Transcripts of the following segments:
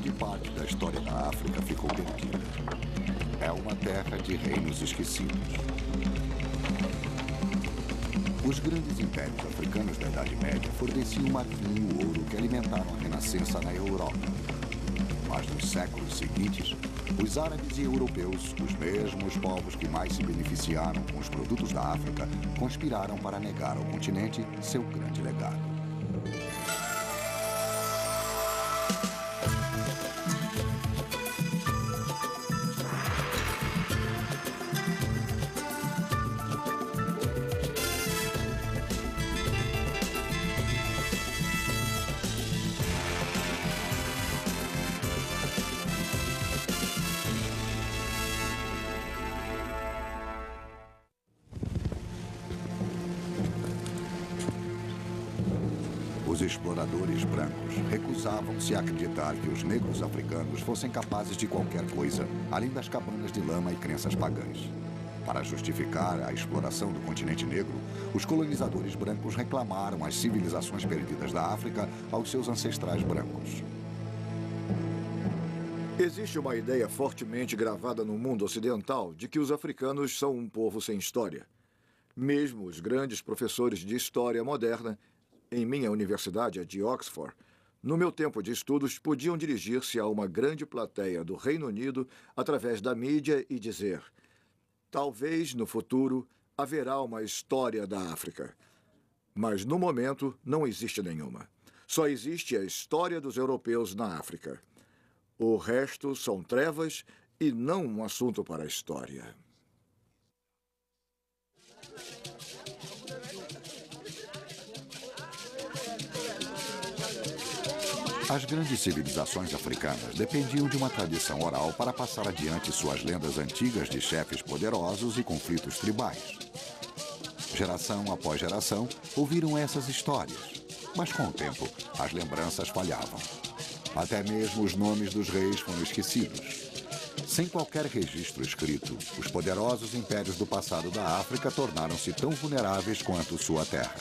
grande parte da história da África ficou perdida. É uma terra de reinos esquecidos. Os grandes impérios africanos da Idade Média forneciam o marfim e o ouro que alimentaram a renascença na Europa. Mas nos séculos seguintes, os árabes e europeus, os mesmos povos que mais se beneficiaram com os produtos da África, conspiraram para negar ao continente seu grande legado. Os exploradores brancos recusavam-se a acreditar que os negros africanos fossem capazes de qualquer coisa, além das cabanas de lama e crenças pagãs. Para justificar a exploração do continente negro, os colonizadores brancos reclamaram as civilizações perdidas da África aos seus ancestrais brancos. Existe uma ideia fortemente gravada no mundo ocidental de que os africanos são um povo sem história. Mesmo os grandes professores de história moderna em minha universidade, a de Oxford, no meu tempo de estudos, podiam dirigir-se a uma grande plateia do Reino Unido através da mídia e dizer: talvez no futuro haverá uma história da África. Mas no momento não existe nenhuma. Só existe a história dos europeus na África. O resto são trevas e não um assunto para a história. As grandes civilizações africanas dependiam de uma tradição oral para passar adiante suas lendas antigas de chefes poderosos e conflitos tribais. Geração após geração, ouviram essas histórias, mas com o tempo, as lembranças falhavam. Até mesmo os nomes dos reis foram esquecidos. Sem qualquer registro escrito, os poderosos impérios do passado da África tornaram-se tão vulneráveis quanto sua terra.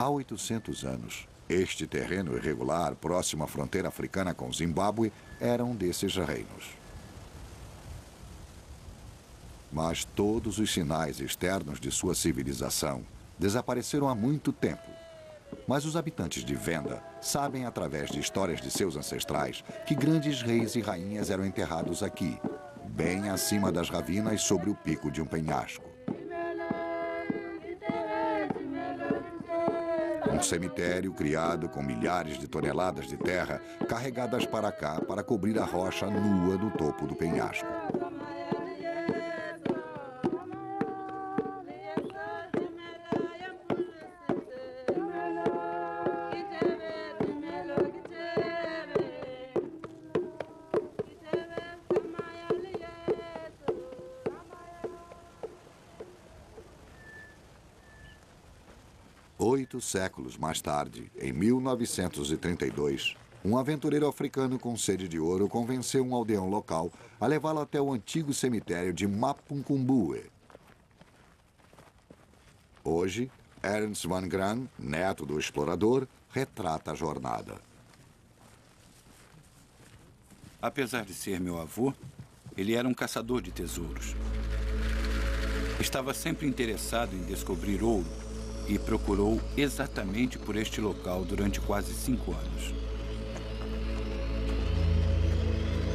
Há 800 anos, este terreno irregular próximo à fronteira africana com Zimbábue era um desses reinos. Mas todos os sinais externos de sua civilização desapareceram há muito tempo. Mas os habitantes de Venda sabem através de histórias de seus ancestrais que grandes reis e rainhas eram enterrados aqui, bem acima das ravinas sobre o pico de um penhasco. Um cemitério criado com milhares de toneladas de terra carregadas para cá para cobrir a rocha nua do topo do penhasco. Oito séculos mais tarde, em 1932, um aventureiro africano com sede de ouro convenceu um aldeão local a levá-lo até o antigo cemitério de Mapuncumbuwe. Hoje, Ernst van Gran, neto do explorador, retrata a jornada. Apesar de ser meu avô, ele era um caçador de tesouros. Estava sempre interessado em descobrir ouro e procurou exatamente por este local durante quase 5 anos.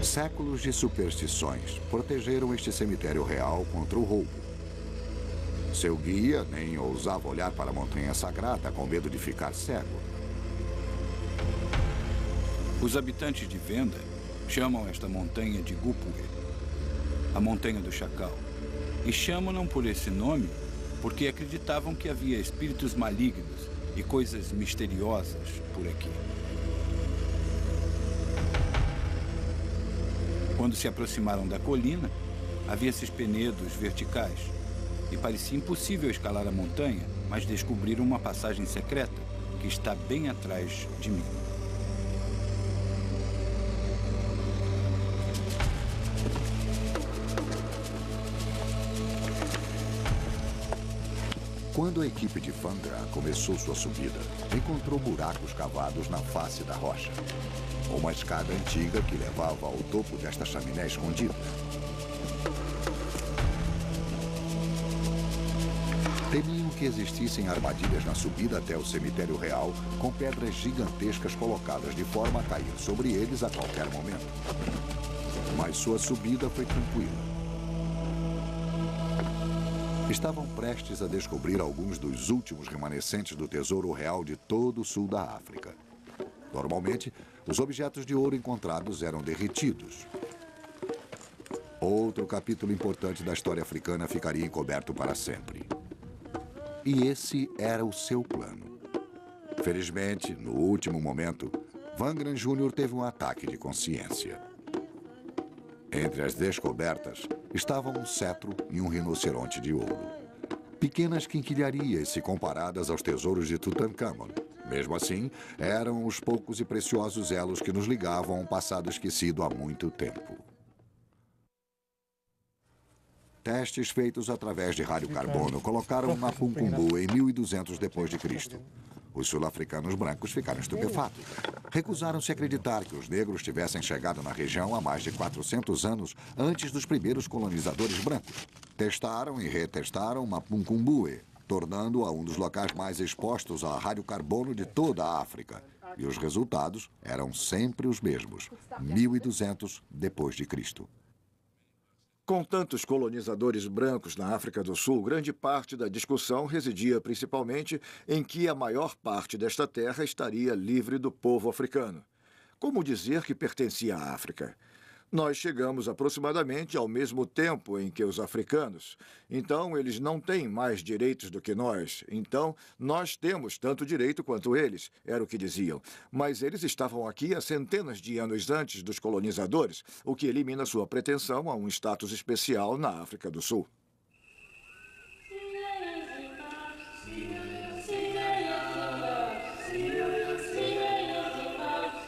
Séculos de superstições protegeram este cemitério real contra o roubo. Seu guia nem ousava olhar para a montanha sagrada com medo de ficar cego. Os habitantes de Venda chamam esta montanha de Gupuwe, a montanha do chacal, e chamam-no por esse nome porque acreditavam que havia espíritos malignos e coisas misteriosas por aqui. Quando se aproximaram da colina, havia esses penedos verticais e parecia impossível escalar a montanha, mas descobriram uma passagem secreta que está bem atrás de mim. Quando a equipe de Vangra começou sua subida, encontrou buracos cavados na face da rocha. Uma escada antiga que levava ao topo desta chaminé escondida. Temiam que existissem armadilhas na subida até o cemitério real, com pedras gigantescas colocadas de forma a cair sobre eles a qualquer momento. Mas sua subida foi tranquila. Estavam prestes a descobrir alguns dos últimos remanescentes do tesouro real de todo o sul da África. Normalmente, os objetos de ouro encontrados eram derretidos. Outro capítulo importante da história africana ficaria encoberto para sempre. E esse era o seu plano. Felizmente, no último momento, Vangra Jr. teve um ataque de consciência. Entre as descobertas estavam um cetro e um rinoceronte de ouro. Pequenas quinquilharias se comparadas aos tesouros de Tutankhamon. Mesmo assim, eram os poucos e preciosos elos que nos ligavam a um passado esquecido há muito tempo. Testes feitos através de radiocarbono colocaram Mapuncumbu em 1200 d.C. Os sul-africanos brancos ficaram estupefatos. Recusaram-se a acreditar que os negros tivessem chegado na região há mais de 400 anos antes dos primeiros colonizadores brancos. Testaram e retestaram Mapuncumbu, tornando-a um dos locais mais expostos a radiocarbono de toda a África. E os resultados eram sempre os mesmos, 1200 d.C. Com tantos colonizadores brancos na África do Sul, grande parte da discussão residia principalmente em que a maior parte desta terra estaria livre do povo africano. Como dizer que pertencia à África? Nós chegamos aproximadamente ao mesmo tempo em que os africanos. Então, eles não têm mais direitos do que nós. Então, nós temos tanto direito quanto eles, era o que diziam. Mas eles estavam aqui há centenas de anos antes dos colonizadores, o que elimina sua pretensão a um status especial na África do Sul.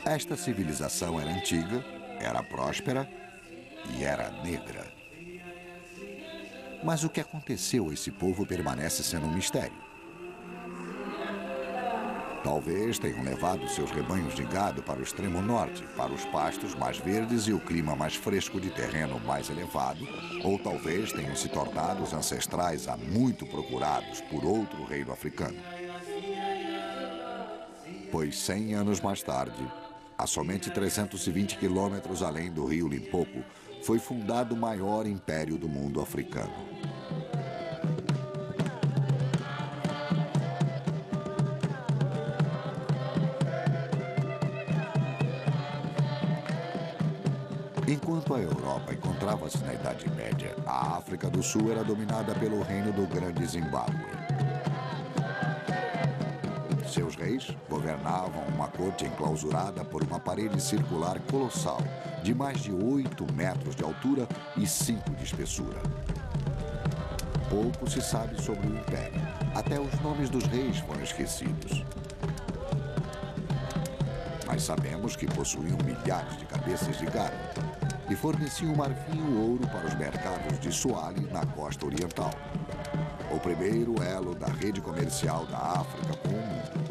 Esta civilização era antiga, era próspera e era negra. Mas o que aconteceu a esse povo permanece sendo um mistério. Talvez tenham levado seus rebanhos de gado para o extremo norte, para os pastos mais verdes e o clima mais fresco de terreno mais elevado, ou talvez tenham se tornado os ancestrais há muito procurados por outro reino africano. Pois 100 anos mais tarde, a somente 320 quilômetros além do rio Limpopo, foi fundado o maior império do mundo africano. Enquanto a Europa encontrava-se na Idade Média, a África do Sul era dominada pelo reino do Grande Zimbábue. Seus reis governavam uma corte enclausurada por uma parede circular colossal, de mais de 8 metros de altura e 5 de espessura. Pouco se sabe sobre o império. Até os nomes dos reis foram esquecidos. Mas sabemos que possuíam milhares de cabeças de gado e forneciam marfim e ouro para os mercados de Soale, na costa oriental. O primeiro elo da rede comercial da África com o mundo.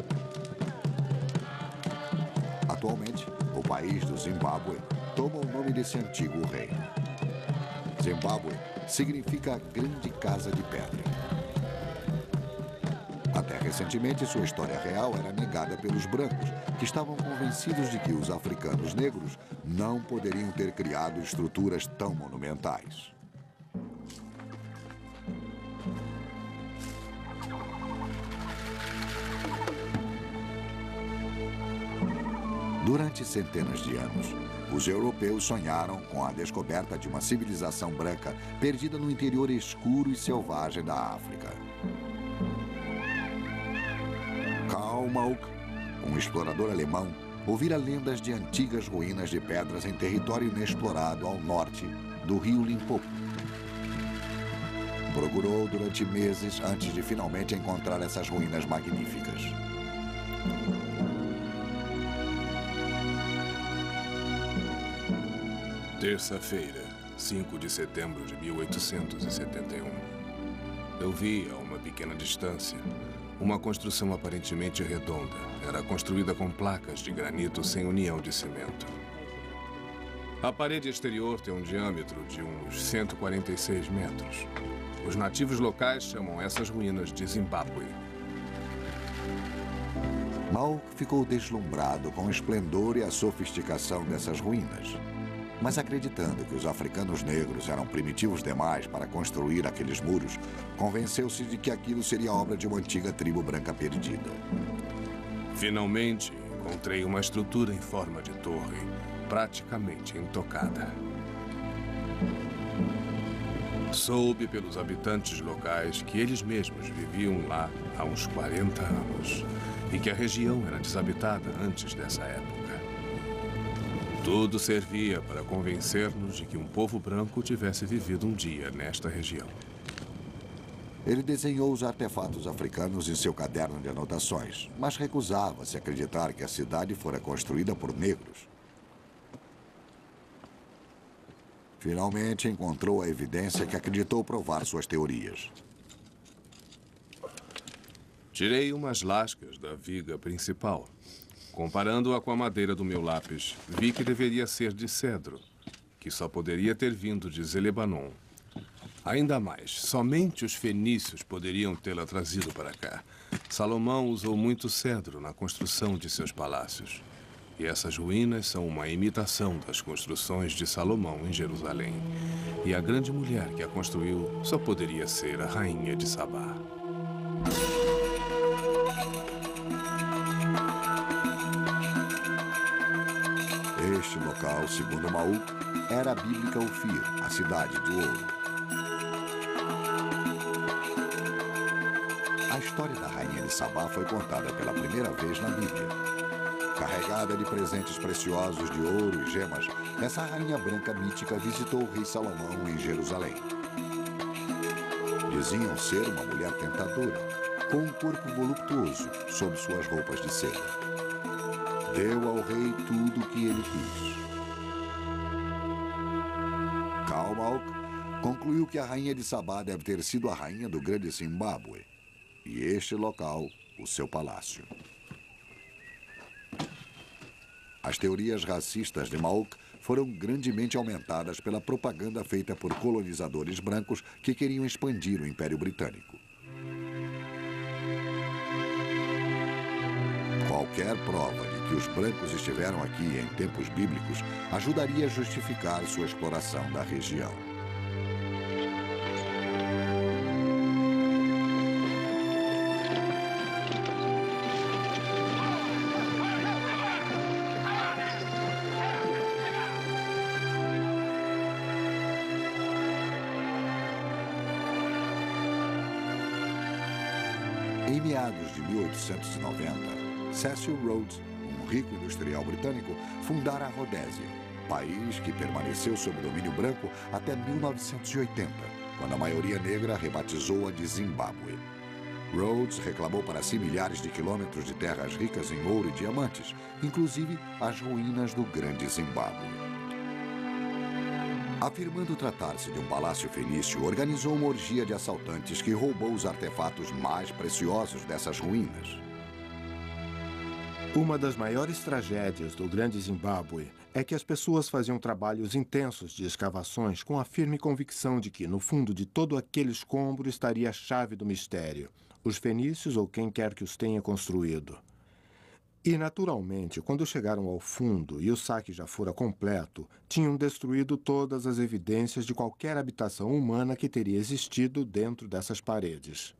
Atualmente, o país do Zimbábue toma o nome desse antigo reino. Zimbábue significa grande casa de pedra. Até recentemente, sua história real era negada pelos brancos, que estavam convencidos de que os africanos negros não poderiam ter criado estruturas tão monumentais. Durante centenas de anos, os europeus sonharam com a descoberta de uma civilização branca perdida no interior escuro e selvagem da África. Karl Malk, um explorador alemão, ouvira lendas de antigas ruínas de pedras em território inexplorado ao norte do rio Limpopo. Procurou durante meses antes de finalmente encontrar essas ruínas magníficas. Terça-feira, 5 de setembro de 1871. Eu vi a uma pequena distância, uma construção aparentemente redonda era construída com placas de granito sem união de cimento. A parede exterior tem um diâmetro de uns 146 metros. Os nativos locais chamam essas ruínas de Zimbábue. Mauk ficou deslumbrado com o esplendor e a sofisticação dessas ruínas. Mas acreditando que os africanos negros eram primitivos demais para construir aqueles muros, convenceu-se de que aquilo seria obra de uma antiga tribo branca perdida. Finalmente, encontrei uma estrutura em forma de torre, praticamente intocada. Soube pelos habitantes locais que eles mesmos viviam lá há uns 40 anos e que a região era desabitada antes dessa época. Tudo servia para convencer-nos de que um povo branco tivesse vivido um dia nesta região. Ele desenhou os artefatos africanos em seu caderno de anotações, mas recusava-se a acreditar que a cidade fora construída por negros. Finalmente encontrou a evidência que acreditou provar suas teorias. Tirei umas lascas da viga principal. Comparando-a com a madeira do meu lápis, vi que deveria ser de cedro, que só poderia ter vindo de Zelebanon. Ainda mais, somente os fenícios poderiam tê-la trazido para cá. Salomão usou muito cedro na construção de seus palácios. E essas ruínas são uma imitação das construções de Salomão em Jerusalém. E a grande mulher que a construiu só poderia ser a rainha de Sabá. Este local, segundo Mauk, era a bíblica Ofir, a cidade de ouro. A história da rainha de Sabá foi contada pela primeira vez na Bíblia. Carregada de presentes preciosos de ouro e gemas, essa rainha branca mítica visitou o rei Salomão em Jerusalém. Diziam ser uma mulher tentadora, com um corpo voluptuoso sob suas roupas de seda. Deu ao rei tudo o que ele quis. Mauk concluiu que a rainha de Sabá deve ter sido a rainha do grande Zimbábue, e este local, o seu palácio. As teorias racistas de Mauk foram grandemente aumentadas pela propaganda feita por colonizadores brancos que queriam expandir o Império Britânico. Qualquer prova de que os brancos estiveram aqui em tempos bíblicos ajudaria a justificar sua exploração da região. Em meados de 1890, Cecil Rhodes, um rico industrial britânico, fundara a Rodésia, país que permaneceu sob domínio branco até 1980, quando a maioria negra rebatizou-a de Zimbábue. Rhodes reclamou para si milhares de quilômetros de terras ricas em ouro e diamantes, inclusive as ruínas do grande Zimbábue. Afirmando tratar-se de um palácio fenício, organizou uma orgia de assaltantes que roubou os artefatos mais preciosos dessas ruínas. Uma das maiores tragédias do grande Zimbábue é que as pessoas faziam trabalhos intensos de escavações com a firme convicção de que, no fundo de todo aquele escombro, estaria a chave do mistério, os fenícios ou quem quer que os tenha construído. E, naturalmente, quando chegaram ao fundo e o saque já fora completo, tinham destruído todas as evidências de qualquer habitação humana que teria existido dentro dessas paredes.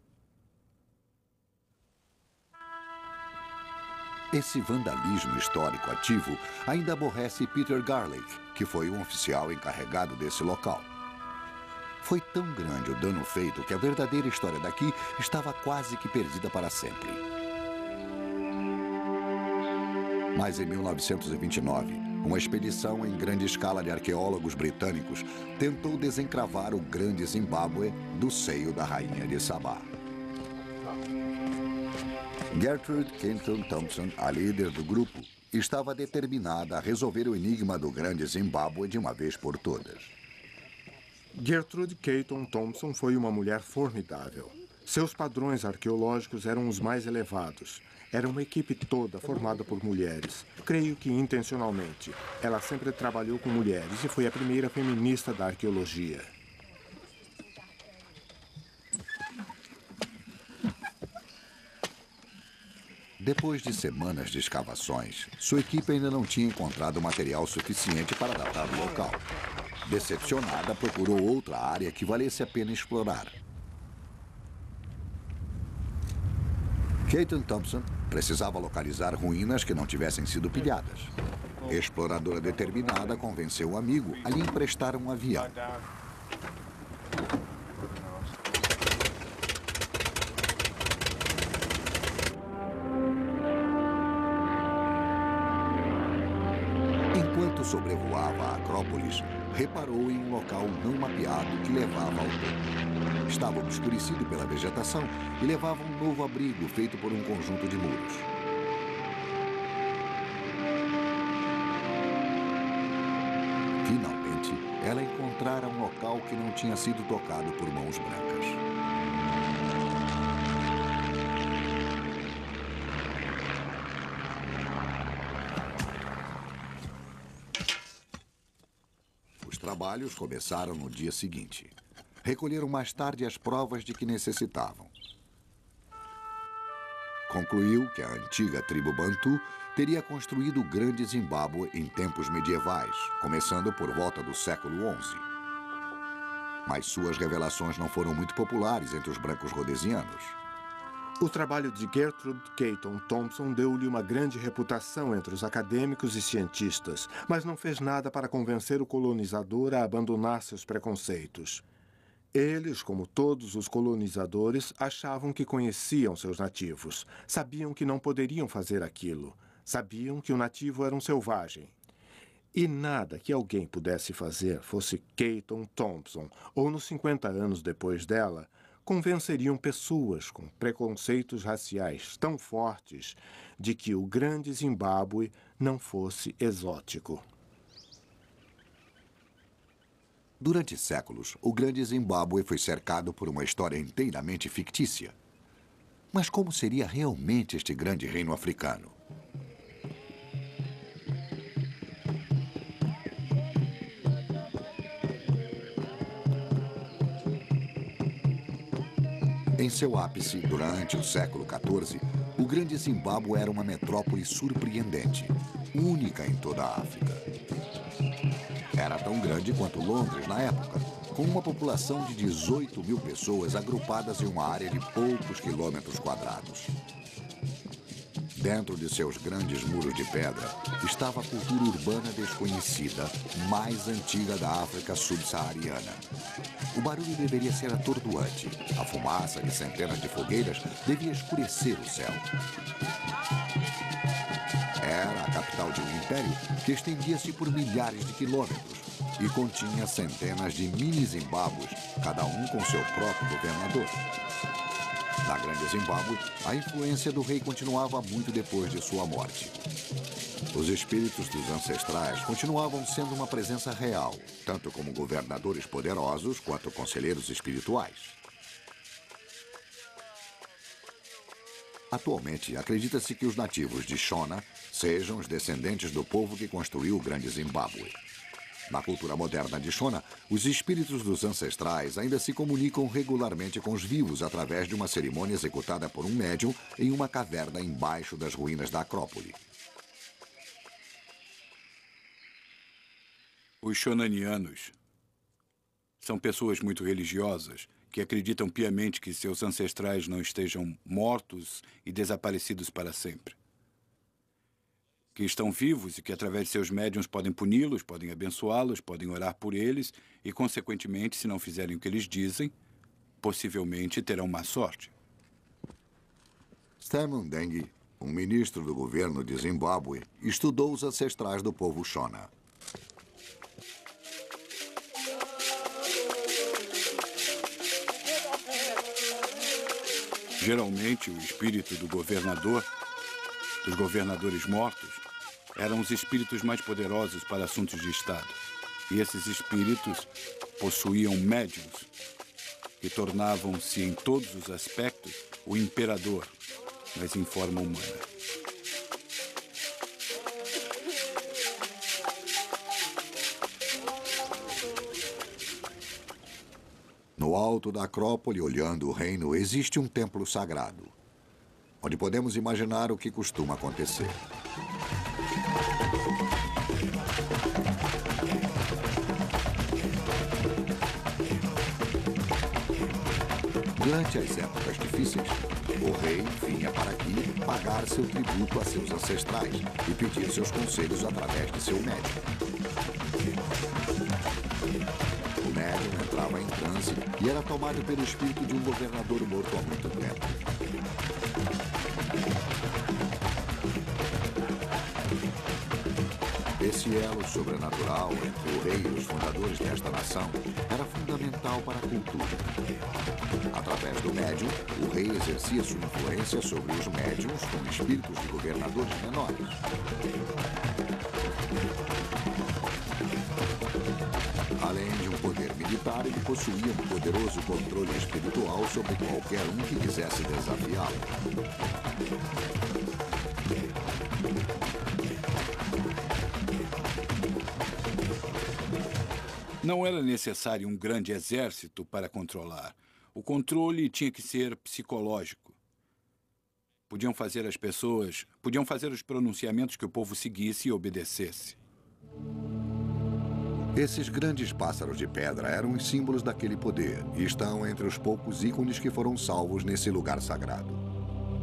Esse vandalismo histórico ativo ainda aborrece Peter Garlick, que foi um oficial encarregado desse local. Foi tão grande o dano feito que a verdadeira história daqui estava quase que perdida para sempre. Mas em 1929, uma expedição em grande escala de arqueólogos britânicos tentou desencravar o grande Zimbábue do seio da rainha de Sabá. Gertrude Kenton Thompson, a líder do grupo, estava determinada a resolver o enigma do grande Zimbábue de uma vez por todas. Gertrude Kenton Thompson foi uma mulher formidável. Seus padrões arqueológicos eram os mais elevados. Era uma equipe toda formada por mulheres. Creio que intencionalmente. Ela sempre trabalhou com mulheres e foi a primeira feminista da arqueologia. Depois de semanas de escavações, sua equipe ainda não tinha encontrado material suficiente para datar o local. Decepcionada, procurou outra área que valesse a pena explorar. Keaton Thompson precisava localizar ruínas que não tivessem sido pilhadas. Exploradora determinada convenceu o amigo a lhe emprestar um avião. Enquanto sobrevoava a Acrópolis, reparou em um local não mapeado que levava ao topo. Estava obscurecido pela vegetação e levava um novo abrigo feito por um conjunto de muros. Finalmente, ela encontrara um local que não tinha sido tocado por mãos brancas. Os trabalhos começaram no dia seguinte. Recolheram mais tarde as provas de que necessitavam. Concluiu que a antiga tribo Bantu teria construído o Grande Zimbábue em tempos medievais, começando por volta do século XI. Mas suas revelações não foram muito populares entre os brancos rhodesianos. O trabalho de Gertrude Keaton Thompson deu-lhe uma grande reputação entre os acadêmicos e cientistas, mas não fez nada para convencer o colonizador a abandonar seus preconceitos. Eles, como todos os colonizadores, achavam que conheciam seus nativos, sabiam que não poderiam fazer aquilo, sabiam que o nativo era um selvagem. E nada que alguém pudesse fazer, fosse Keaton Thompson ou nos 50 anos depois dela, convenceriam pessoas com preconceitos raciais tão fortes de que o Grande Zimbábue não fosse exótico. Durante séculos, o Grande Zimbábue foi cercado por uma história inteiramente fictícia. Mas como seria realmente este grande reino africano? Em seu ápice, durante o século XIV, o Grande Zimbábue era uma metrópole surpreendente, única em toda a África. Era tão grande quanto Londres na época, com uma população de 18 mil pessoas agrupadas em uma área de poucos quilômetros quadrados. Dentro de seus grandes muros de pedra estava a cultura urbana desconhecida, mais antiga da África subsaariana. O barulho deveria ser atordoante. A fumaça de centenas de fogueiras devia escurecer o céu. Era a capital de um império que estendia-se por milhares de quilômetros e continha centenas de mini-Zimbábues, cada um com seu próprio governador. Na Grande Zimbábue, a influência do rei continuava muito depois de sua morte. Os espíritos dos ancestrais continuavam sendo uma presença real, tanto como governadores poderosos quanto conselheiros espirituais. Atualmente, acredita-se que os nativos de Shona sejam os descendentes do povo que construiu o Grande Zimbábue. Na cultura moderna de Shona, os espíritos dos ancestrais ainda se comunicam regularmente com os vivos através de uma cerimônia executada por um médium em uma caverna embaixo das ruínas da Acrópole. Os shonanianos são pessoas muito religiosas que acreditam piamente que seus ancestrais não estejam mortos e desaparecidos para sempre. Que estão vivos e que, através de seus médiuns, podem puni-los, podem abençoá-los, podem orar por eles e, consequentemente, se não fizerem o que eles dizem, possivelmente terão má sorte. Stamon Deng, um ministro do governo de Zimbábue, estudou os ancestrais do povo Shona. Geralmente, o espírito do governador, dos governadores mortos, eram os espíritos mais poderosos para assuntos de Estado. E esses espíritos possuíam médiuns que tornavam-se em todos os aspectos o imperador, mas em forma humana. No alto da Acrópole, olhando o reino, existe um templo sagrado, onde podemos imaginar o que costuma acontecer. Durante as épocas difíceis, o rei vinha para aqui pagar seu tributo a seus ancestrais e pedir seus conselhos através de seu médium. O médium entrava em transe e era tomado pelo espírito de um governador morto há muito tempo. Esse elo sobrenatural entre o rei e os fundadores desta nação era fundamental para a cultura. Através do médium, o rei exercia sua influência sobre os médiums com espíritos de governadores menores. Além de um poder militar, ele possuía um poderoso controle espiritual sobre qualquer um que quisesse desafiá-lo. Não era necessário um grande exército para controlar. O controle tinha que ser psicológico. Podiam fazer os pronunciamentos que o povo seguisse e obedecesse. Esses grandes pássaros de pedra eram os símbolos daquele poder e estão entre os poucos ícones que foram salvos nesse lugar sagrado.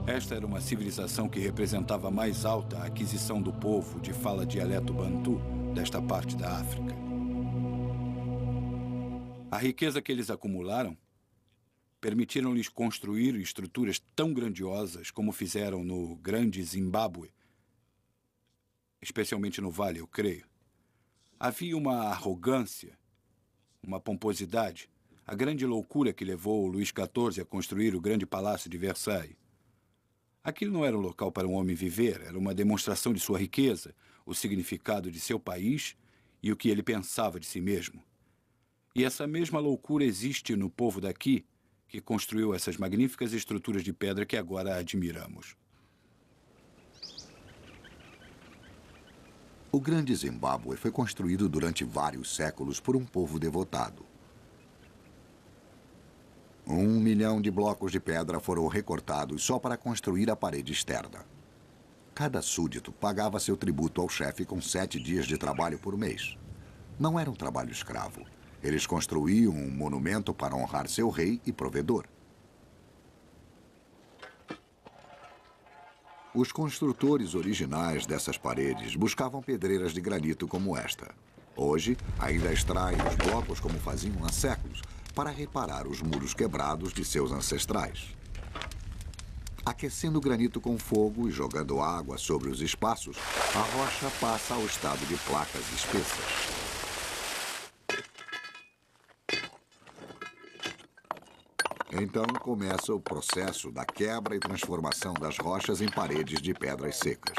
Esta era uma civilização que representava a mais alta aquisição do povo de fala dialeto bantu desta parte da África. A riqueza que eles acumularam permitiram-lhes construir estruturas tão grandiosas como fizeram no grande Zimbábue, especialmente no Vale, eu creio. Havia uma arrogância, uma pomposidade, a grande loucura que levou Luís XIV a construir o grande palácio de Versailles. Aquilo não era um local para um homem viver, era uma demonstração de sua riqueza, o significado de seu país e o que ele pensava de si mesmo. E essa mesma loucura existe no povo daqui, que construiu essas magníficas estruturas de pedra que agora admiramos. O grande Zimbábue foi construído durante vários séculos por um povo devotado. 1 milhão de blocos de pedra foram recortados só para construir a parede externa. Cada súdito pagava seu tributo ao chefe com 7 dias de trabalho por mês. Não era um trabalho escravo. Eles construíam um monumento para honrar seu rei e provedor. Os construtores originais dessas paredes buscavam pedreiras de granito como esta. Hoje, ainda extraem os blocos como faziam há séculos, para reparar os muros quebrados de seus ancestrais. Aquecendo o granito com fogo e jogando água sobre os espaços, a rocha passa ao estado de placas espessas. Então começa o processo da quebra e transformação das rochas em paredes de pedras secas.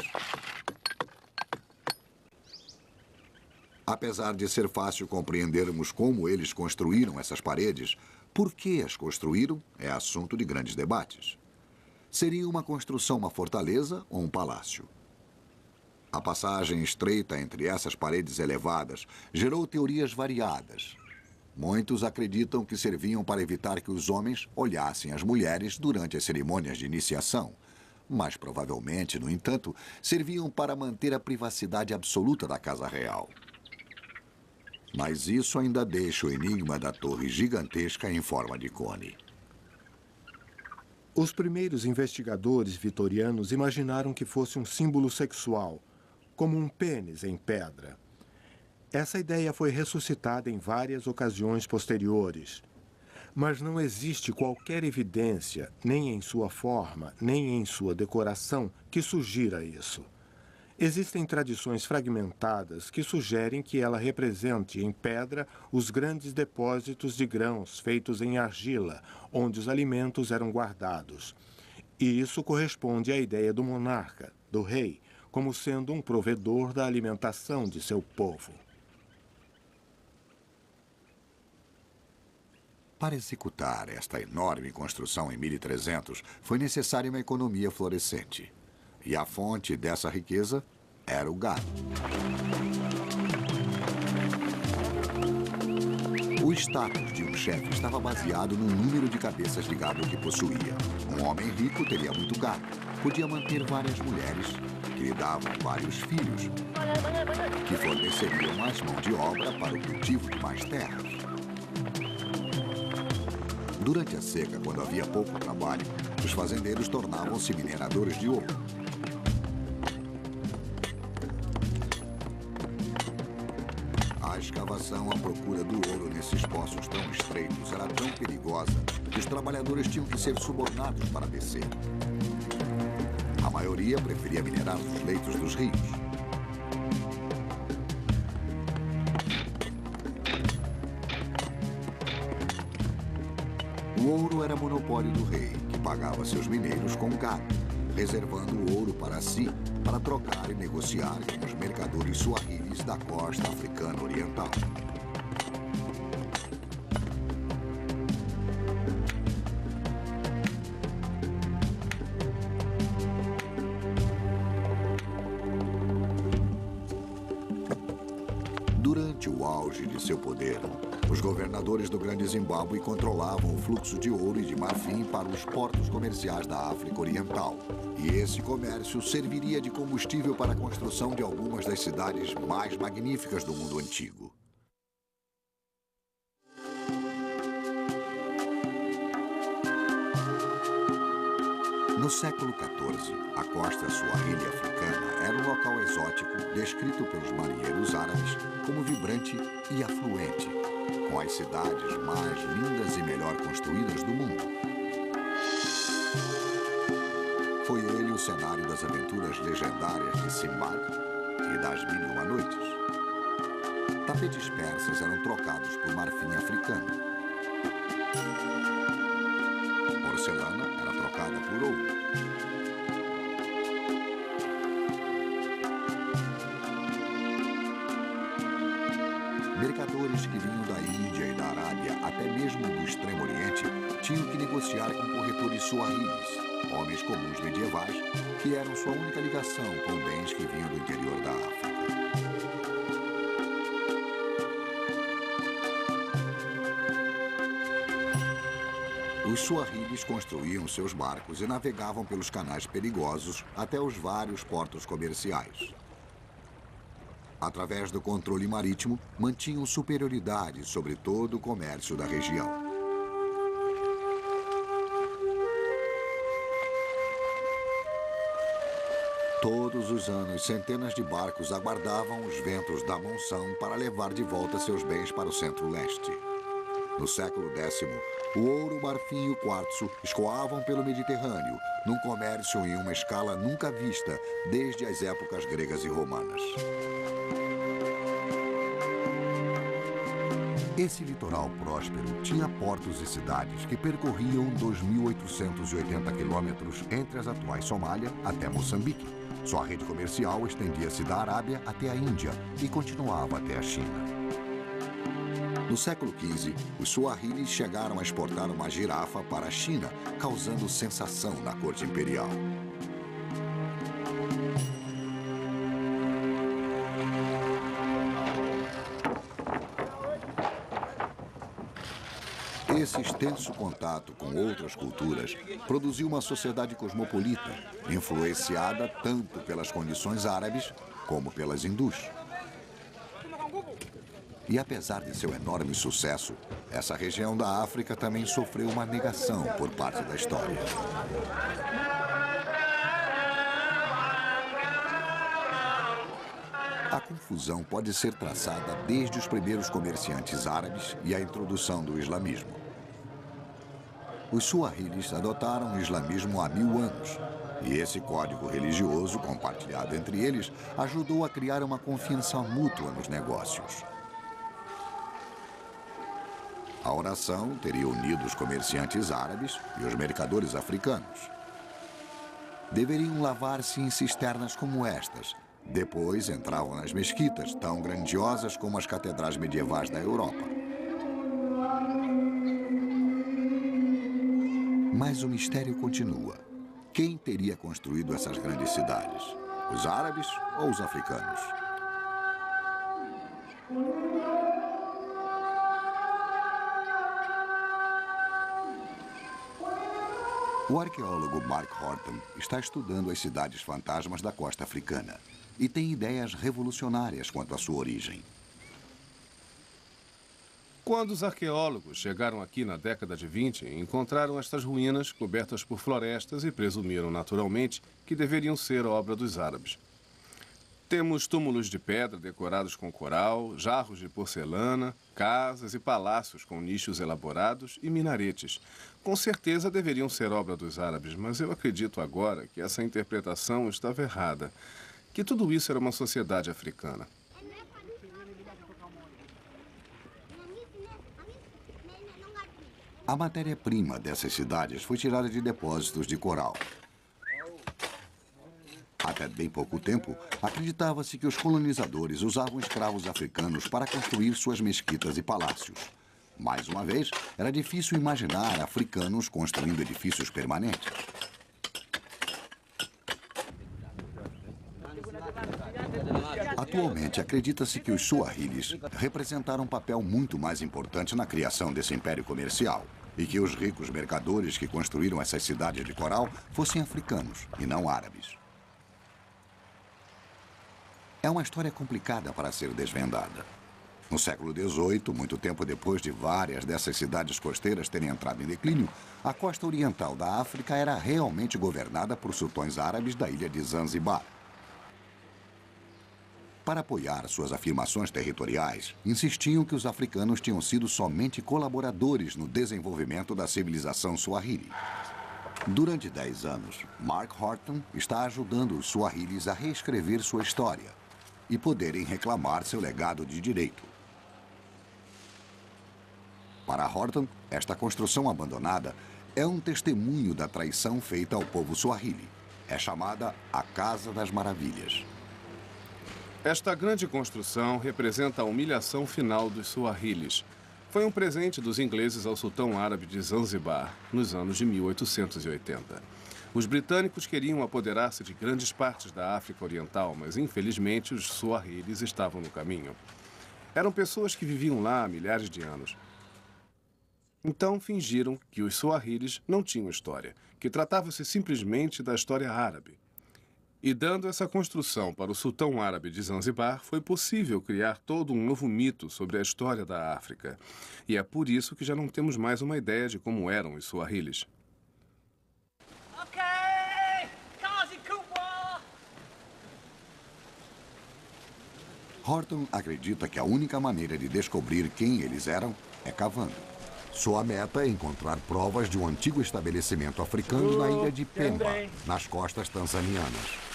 Apesar de ser fácil compreendermos como eles construíram essas paredes, por que as construíram é assunto de grandes debates. Seria uma construção uma fortaleza ou um palácio? A passagem estreita entre essas paredes elevadas gerou teorias variadas. Muitos acreditam que serviam para evitar que os homens olhassem as mulheres durante as cerimônias de iniciação. Mas provavelmente, no entanto, serviam para manter a privacidade absoluta da Casa Real. Mas isso ainda deixa o enigma da torre gigantesca em forma de cone. Os primeiros investigadores vitorianos imaginaram que fosse um símbolo sexual, como um pênis em pedra. Essa ideia foi ressuscitada em várias ocasiões posteriores. Mas não existe qualquer evidência, nem em sua forma, nem em sua decoração, que sugira isso. Existem tradições fragmentadas que sugerem que ela represente em pedra os grandes depósitos de grãos feitos em argila, onde os alimentos eram guardados. E isso corresponde à ideia do monarca, do rei, como sendo um provedor da alimentação de seu povo. Para executar esta enorme construção em 1300, foi necessária uma economia florescente. E a fonte dessa riqueza era o gado. O status de um chefe estava baseado no número de cabeças de gado que possuía. Um homem rico teria muito gado, podia manter várias mulheres, que lhe davam vários filhos, que forneceriam mais mão de obra para o cultivo de mais terras. Durante a seca, quando havia pouco trabalho, os fazendeiros tornavam-se mineradores de ouro. A escavação à procura do ouro nesses poços tão estreitos era tão perigosa que os trabalhadores tinham que ser subornados para descer. A maioria preferia minerar os leitos dos rios. O ouro era monopólio do rei, que pagava seus mineiros com gado, reservando o ouro para si, para trocar e negociar com os mercadores suahilis da costa africana oriental. Durante o auge de seu poder, os governadores do Grande Zimbábue controlavam o fluxo de ouro e de marfim para os portos comerciais da África Oriental. E esse comércio serviria de combustível para a construção de algumas das cidades mais magníficas do mundo antigo. No século XIV, a costa suahili africana era um local exótico descrito pelos marinheiros árabes como vibrante e afluente, com as cidades mais lindas e melhor construídas do mundo. Foi ele o cenário das aventuras legendárias de Sinbad e das Mil e Uma Noites. Tapetes persas eram trocados por marfim africano. Porcelana era trocada por ouro. Mercadores que vinham da Índia e da Arábia, até mesmo do Extremo Oriente, tinham que negociar com corretores suahilis, homens comuns medievais, que eram sua única ligação com bens que vinham do interior da África. Os suahilis construíam seus barcos e navegavam pelos canais perigosos até os vários portos comerciais. Através do controle marítimo, mantinham superioridade sobre todo o comércio da região. Todos os anos, centenas de barcos aguardavam os ventos da monção para levar de volta seus bens para o centro-leste. No século X, o ouro, o marfim e o quartzo escoavam pelo Mediterrâneo, num comércio em uma escala nunca vista desde as épocas gregas e romanas. Esse litoral próspero tinha portos e cidades que percorriam 2.880 quilômetros entre as atuais Somália até Moçambique. Sua rede comercial estendia-se da Arábia até a Índia e continuava até a China. No século XV, os suahilis chegaram a exportar uma girafa para a China, causando sensação na corte imperial. Esse extenso contato com outras culturas produziu uma sociedade cosmopolita, influenciada tanto pelas condições árabes como pelas hindus. E apesar de seu enorme sucesso, essa região da África também sofreu uma negação por parte da história. A confusão pode ser traçada desde os primeiros comerciantes árabes e a introdução do islamismo. Os suahilis adotaram o islamismo há 1000 anos, e esse código religioso, compartilhado entre eles, ajudou a criar uma confiança mútua nos negócios. A oração teria unido os comerciantes árabes e os mercadores africanos. Deveriam lavar-se em cisternas como estas. Depois entravam nas mesquitas, tão grandiosas como as catedrais medievais da Europa. Mas o mistério continua. Quem teria construído essas grandes cidades? Os árabes ou os africanos? O arqueólogo Mark Horton está estudando as cidades fantasmas da costa africana e tem ideias revolucionárias quanto à sua origem. Quando os arqueólogos chegaram aqui na década de 20, encontraram estas ruínas cobertas por florestas e presumiram naturalmente que deveriam ser obra dos árabes. Temos túmulos de pedra decorados com coral, jarros de porcelana, casas e palácios com nichos elaborados e minaretes. Com certeza deveriam ser obra dos árabes, mas eu acredito agora que essa interpretação estava errada, que tudo isso era uma sociedade africana. A matéria-prima dessas cidades foi tirada de depósitos de coral. Até bem pouco tempo, acreditava-se que os colonizadores usavam escravos africanos para construir suas mesquitas e palácios. Mais uma vez, era difícil imaginar africanos construindo edifícios permanentes. Atualmente, acredita-se que os suahilis representaram um papel muito mais importante na criação desse império comercial e que os ricos mercadores que construíram essas cidades de coral fossem africanos e não árabes. É uma história complicada para ser desvendada. No século XVIII, muito tempo depois de várias dessas cidades costeiras terem entrado em declínio, a costa oriental da África era realmente governada por sultões árabes da ilha de Zanzibar. Para apoiar suas afirmações territoriais, insistiam que os africanos tinham sido somente colaboradores no desenvolvimento da civilização suahili. Durante 10 anos, Mark Horton está ajudando os suahilis a reescrever sua história e poderem reclamar seu legado de direito. Para Horton, esta construção abandonada é um testemunho da traição feita ao povo suahili. É chamada a Casa das Maravilhas. Esta grande construção representa a humilhação final dos suahilis. Foi um presente dos ingleses ao sultão árabe de Zanzibar, nos anos de 1880. Os britânicos queriam apoderar-se de grandes partes da África Oriental, mas infelizmente os suahilis estavam no caminho. Eram pessoas que viviam lá há milhares de anos. Então fingiram que os suahilis não tinham história, que tratava-se simplesmente da história árabe. E dando essa construção para o sultão árabe de Zanzibar, foi possível criar todo um novo mito sobre a história da África. E é por isso que já não temos mais uma ideia de como eram os suahilis. Horton acredita que a única maneira de descobrir quem eles eram é cavando. Sua meta é encontrar provas de um antigo estabelecimento africano na ilha de Pemba, nas costas tanzanianas.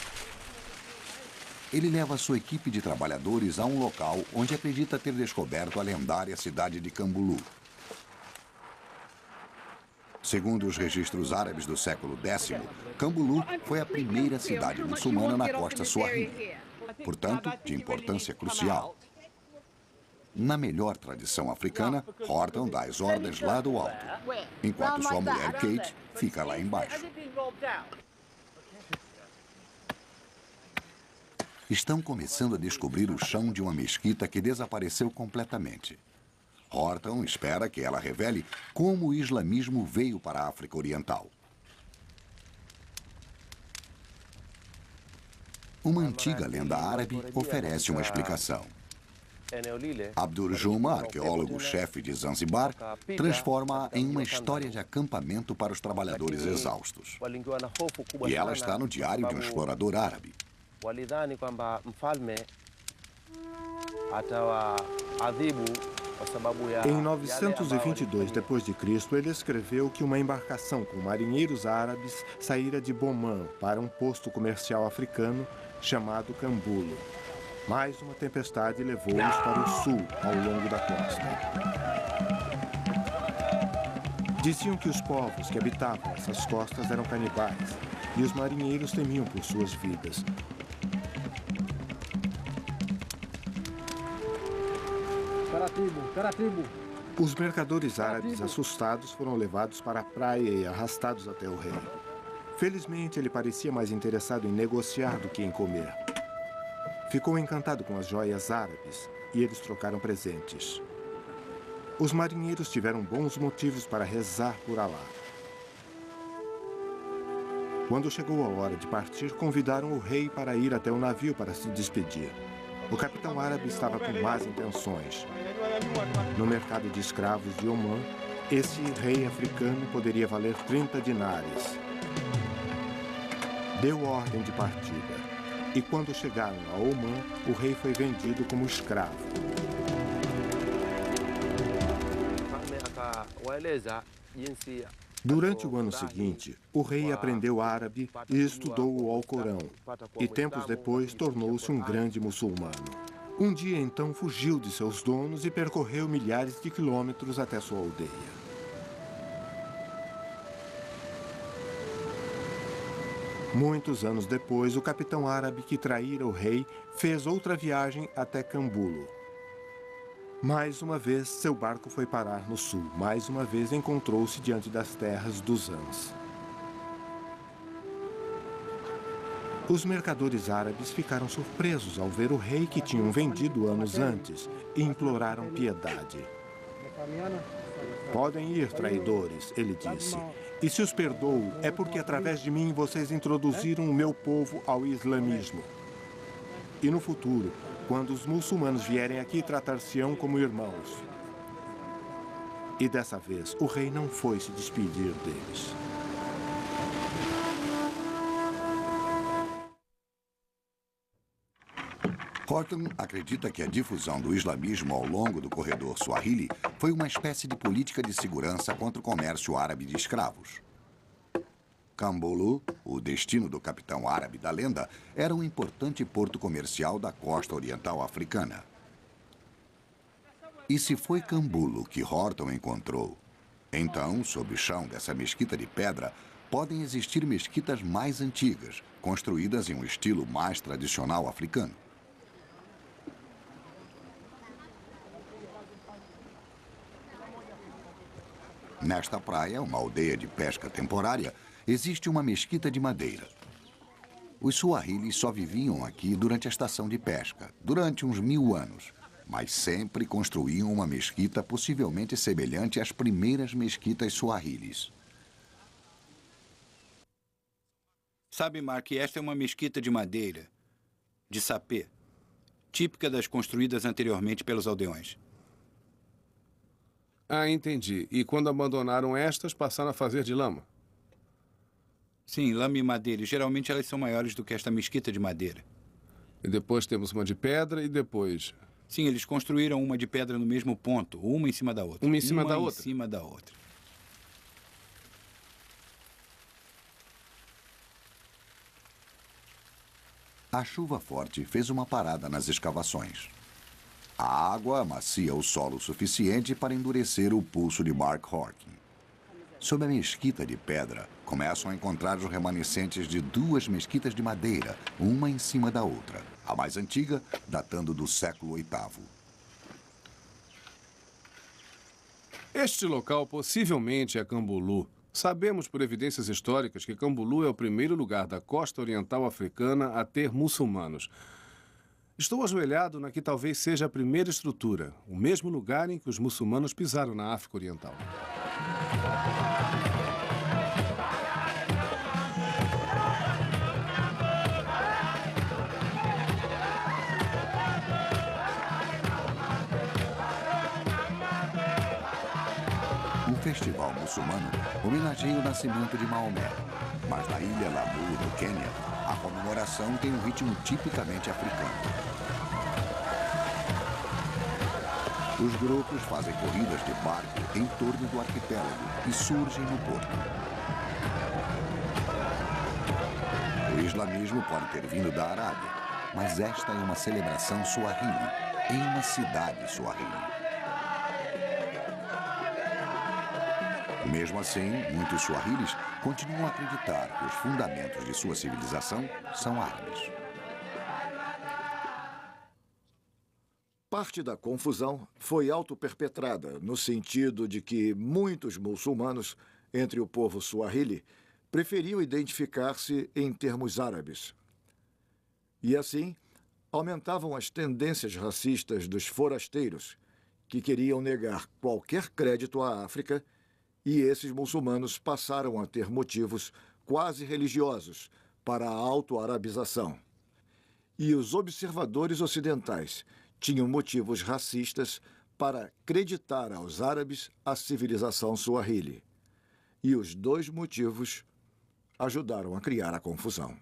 Ele leva sua equipe de trabalhadores a um local onde acredita ter descoberto a lendária cidade de Kambulu. Segundo os registros árabes do século X, Kambulu foi a primeira cidade muçulmana na costa suahili, portanto, de importância crucial. Na melhor tradição africana, Horton dá as ordens lá do alto, enquanto sua mulher Kate fica lá embaixo. Estão começando a descobrir o chão de uma mesquita que desapareceu completamente. Horton espera que ela revele como o islamismo veio para a África Oriental. Uma antiga lenda árabe oferece uma explicação. Abdur Juma, arqueólogo-chefe de Zanzibar, transforma-a em uma história de acampamento para os trabalhadores exaustos. E ela está no diário de um explorador árabe. Em 922 d.C., ele escreveu que uma embarcação com marinheiros árabes saíra de Boman para um posto comercial africano chamado Kambulu. Mais uma tempestade levou-os para o sul, ao longo da costa. Diziam que os povos que habitavam essas costas eram canibais e os marinheiros temiam por suas vidas. Os mercadores árabes assustados foram levados para a praia e arrastados até o rei. Felizmente, ele parecia mais interessado em negociar do que em comer. Ficou encantado com as joias árabes e eles trocaram presentes. Os marinheiros tiveram bons motivos para rezar por Alá. Quando chegou a hora de partir, convidaram o rei para ir até o navio para se despedir. O capitão árabe estava com más intenções. No mercado de escravos de Omã, esse rei africano poderia valer 30 dinares. Deu ordem de partida. E quando chegaram a Omã, o rei foi vendido como escravo. Durante o ano seguinte, o rei aprendeu árabe e estudou o Alcorão, e tempos depois tornou-se um grande muçulmano. Um dia, então, fugiu de seus donos e percorreu milhares de quilômetros até sua aldeia. Muitos anos depois, o capitão árabe que traíra o rei fez outra viagem até Cambulo. Mais uma vez, seu barco foi parar no sul. Mais uma vez, encontrou-se diante das terras dos Ans. Os mercadores árabes ficaram surpresos ao ver o rei que tinham vendido anos antes e imploraram piedade. Podem ir, traidores, ele disse. E se os perdoo, é porque através de mim vocês introduziram o meu povo ao islamismo. E no futuro, quando os muçulmanos vierem aqui, tratar-se-ão como irmãos. E dessa vez, o rei não foi se despedir deles. Horton acredita que a difusão do islamismo ao longo do corredor Swahili foi uma espécie de política de segurança contra o comércio árabe de escravos. Cambulo, o destino do capitão árabe da lenda, era um importante porto comercial da costa oriental africana. E se foi Cambulo que Horton encontrou, então, sob o chão dessa mesquita de pedra, podem existir mesquitas mais antigas, construídas em um estilo mais tradicional africano. Nesta praia, uma aldeia de pesca temporária, existe uma mesquita de madeira. Os suahilis só viviam aqui durante a estação de pesca, durante uns 1000 anos, mas sempre construíam uma mesquita possivelmente semelhante às primeiras mesquitas suahilis. Sabe, Mark, esta é uma mesquita de madeira, de sapê, típica das construídas anteriormente pelos aldeões. Ah, entendi. E quando abandonaram estas, passaram a fazer de lama? Sim, lama e madeira. E geralmente elas são maiores do que esta mesquita de madeira. E depois temos uma de pedra e depois... Sim, eles construíram uma de pedra no mesmo ponto, uma em cima da outra. Uma em cima da outra? Uma em cima da outra. A chuva forte fez uma parada nas escavações. A água amacia o solo suficiente para endurecer o pulso de Mark Horton. Sob a mesquita de pedra, começam a encontrar os remanescentes de 2 mesquitas de madeira, uma em cima da outra. A mais antiga, datando do século VIII. Este local possivelmente é Cambulo. Sabemos por evidências históricas que Cambulo é o primeiro lugar da costa oriental africana a ter muçulmanos. Estou ajoelhado na que talvez seja a primeira estrutura, o mesmo lugar em que os muçulmanos pisaram na África Oriental. Um festival muçulmano homenageia o nascimento de Maomé, mas na ilha Lamu, no Quênia, a comemoração tem um ritmo tipicamente africano. Os grupos fazem corridas de barco em torno do arquipélago e surgem no porto. O islamismo pode ter vindo da Arábia, mas esta é uma celebração suahili, em uma cidade suahili. Mesmo assim, muitos suahilis continuam a acreditar que os fundamentos de sua civilização são árabes. parte da confusão foi autoperpetrada, no sentido de que muitos muçulmanos, entre o povo Swahili, preferiam identificar-se em termos árabes. E assim, aumentavam as tendências racistas dos forasteiros, que queriam negar qualquer crédito à África, e esses muçulmanos passaram a ter motivos quase religiosos para a autoarabização. E os observadores ocidentais tinham motivos racistas para acreditar aos árabes a civilização Swahili. E os dois motivos ajudaram a criar a confusão.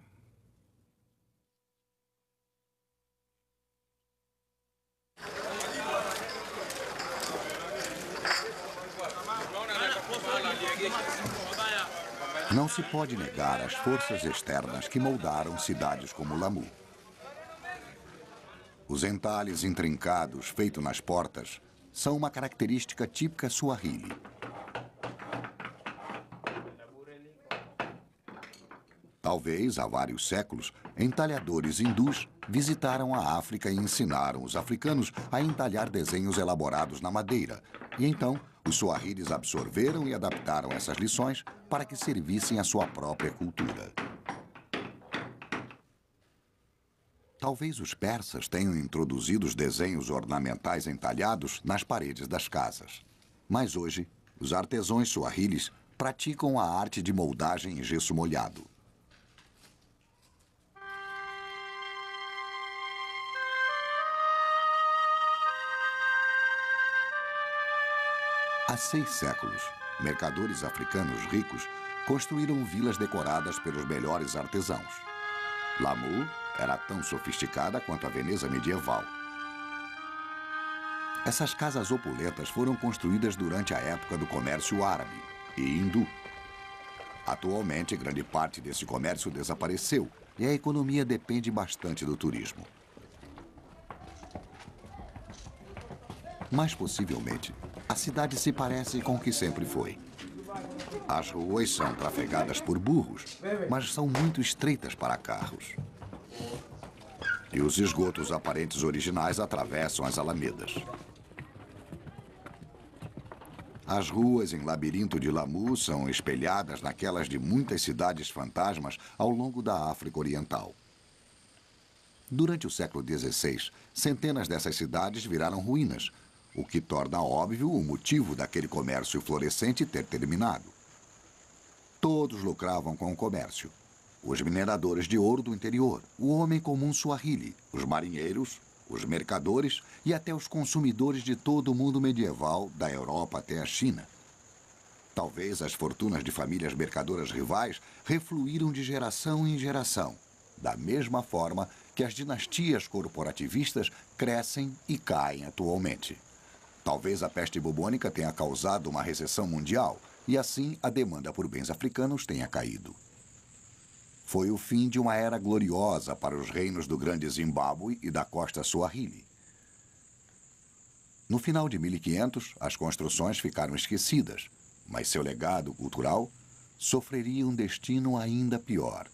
Não se pode negar as forças externas que moldaram cidades como Lamu. Os entalhes intrincados feitos nas portas são uma característica típica Swahili. Talvez, há vários séculos, entalhadores hindus visitaram a África e ensinaram os africanos a entalhar desenhos elaborados na madeira. E então, os Swahilis absorveram e adaptaram essas lições para que servissem à sua própria cultura. Talvez os persas tenham introduzido os desenhos ornamentais entalhados nas paredes das casas. Mas hoje, os artesãos Swahilis praticam a arte de moldagem em gesso molhado. Há 6 séculos, mercadores africanos ricos construíram vilas decoradas pelos melhores artesãos. Lamu era tão sofisticada quanto a Veneza medieval. Essas casas opulentas foram construídas durante a época do comércio árabe e hindu. Atualmente, grande parte desse comércio desapareceu e a economia depende bastante do turismo. Mas, possivelmente, a cidade se parece com o que sempre foi. As ruas são trafegadas por burros, mas são muito estreitas para carros. E os esgotos aparentes originais atravessam as alamedas. As ruas em labirinto de Lamu são espelhadas naquelas de muitas cidades fantasmas ao longo da África Oriental. Durante o século XVI, centenas dessas cidades viraram ruínas, o que torna óbvio o motivo daquele comércio florescente ter terminado. Todos lucravam com o comércio. Os mineradores de ouro do interior, o homem comum Swahili, os marinheiros, os mercadores e até os consumidores de todo o mundo medieval, da Europa até a China. Talvez as fortunas de famílias mercadoras rivais refluíram de geração em geração, da mesma forma que as dinastias corporativistas crescem e caem atualmente. Talvez a peste bubônica tenha causado uma recessão mundial e, assim, a demanda por bens africanos tenha caído. Foi o fim de uma era gloriosa para os reinos do Grande Zimbábue e da costa Swahili. No final de 1500, as construções ficaram esquecidas, mas seu legado cultural sofreria um destino ainda pior.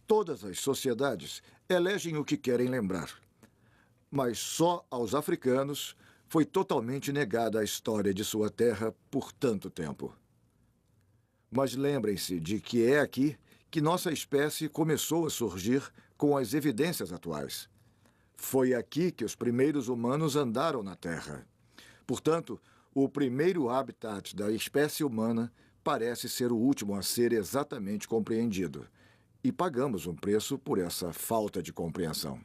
Todas as sociedades elegem o que querem lembrar. Mas só aos africanos foi totalmente negada a história de sua terra por tanto tempo. Mas lembrem-se de que é aqui que nossa espécie começou a surgir com as evidências atuais. Foi aqui que os primeiros humanos andaram na Terra. Portanto, o primeiro habitat da espécie humana parece ser o último a ser exatamente compreendido. E pagamos um preço por essa falta de compreensão.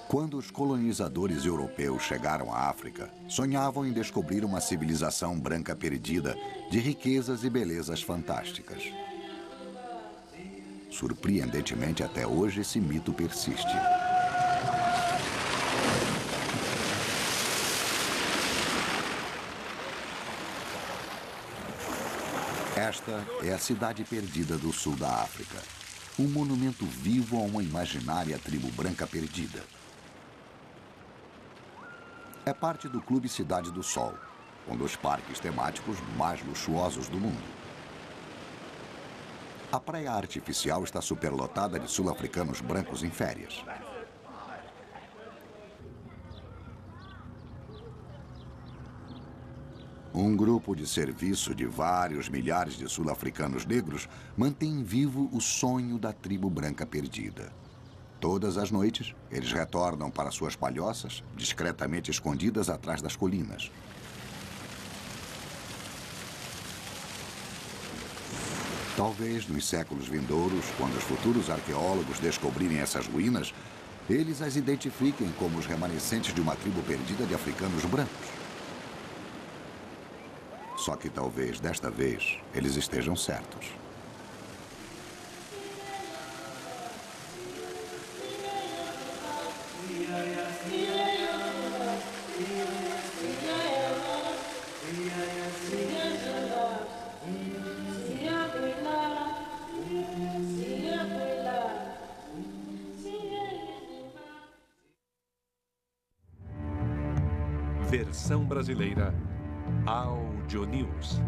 Quando os colonizadores europeus chegaram à África, sonhavam em descobrir uma civilização branca perdida de riquezas e belezas fantásticas. Surpreendentemente, até hoje, esse mito persiste. Esta é a cidade perdida do sul da África. um monumento vivo a uma imaginária tribo branca perdida. É parte do Clube Cidade do Sol, um dos parques temáticos mais luxuosos do mundo. A praia artificial está superlotada de sul-africanos brancos em férias. Um grupo de serviço de vários milhares de sul-africanos negros mantém vivo o sonho da tribo branca perdida. Todas as noites, eles retornam para suas palhoças, discretamente escondidas atrás das colinas. Talvez nos séculos vindouros, quando os futuros arqueólogos descobrirem essas ruínas, eles as identifiquem como os remanescentes de uma tribo perdida de africanos brancos. Só que talvez, desta vez, eles estejam certos. Versão brasileira Audio News.